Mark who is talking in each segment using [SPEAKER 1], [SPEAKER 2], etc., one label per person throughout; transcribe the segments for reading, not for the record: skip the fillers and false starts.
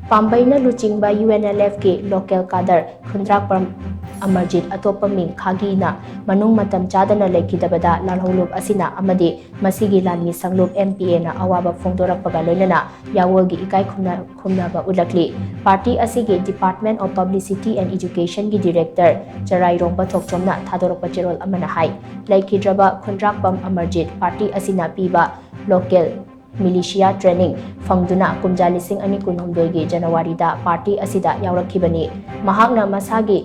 [SPEAKER 1] Pambei na Luchingba Unlf ki Local Cadre Khundrakpam Amarjit atoppa ming Khaagi na manung Matam Chadana Leikhidabada lalhoulup asina amadi masigi laanmee shanglup MPA na awaba phongdorakpaga loinana Yawol gi Ikai Khumnaba Utlakli Party asigi Department of Publicity and Education gi Director Charairongba Thokchomna Thadorakpa Chirol amana hai Leikhidabada Khundrakpam Amarjit Party asina piba local militia training phangduna kumja lising ani kunhumdoi gi January da party asida yawrakhibani mahakna masagi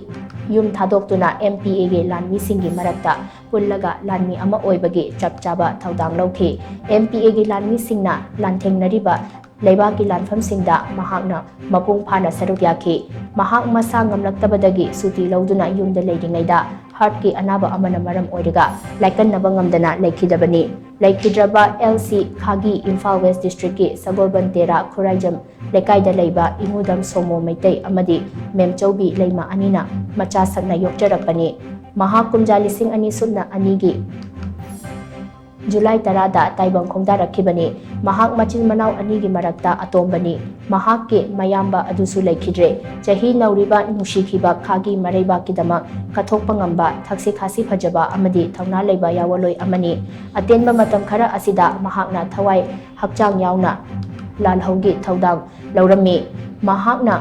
[SPEAKER 1] yum thadokuna MPA ge laanmee singi marakta pullaga laanmee ama oibagi chapchaba thaudang lawki MPA ge laanmee singna lanthengnariba leibaki lanfam singda mahakna mapung phana saruk yaki mahak masa ngamlaktabadagi suti lawduna yumda leidingaida heart ki anaba amana maram oiriga laikannaba ngamdana leikhidabani Leikhidabada LC Khaagi Imphal West District ki Sagolban Tera Khuraijam Lekaida Leiba Ingudam Somo Meitei amadi Memchaubi Leima Anina Macha Sakna Yokcharakpani Mahak kumja lising ani sudna anigi July 10 da taibang phongdorakibani mahak machin manau anigi marakta atombani mahak ki mayamba adusu leikhidre chahi nauriba nushikhiba Khaagi maraiba kidama kathokpa ngamba thaksi khasi phajaba amadi thauna leiba yawoloi amani atenba matam khara asida mahakna thawai hakchang yauna lalhougi thaudang laurami mahakna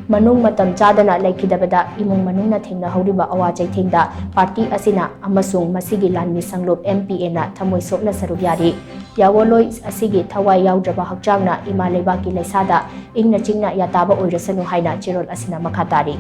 [SPEAKER 1] manung Matam Chadana Leikhidabada imung manungna thengna horiba awa chaithengda party asina amasung masigi laanmee shanglup MPA na thamoi sokna saruk yari Yawoloi asigi thawai yaudraba hakchangna ima leibaki leisada ingna chingna yataba oirasanu haina chirol asina makhatari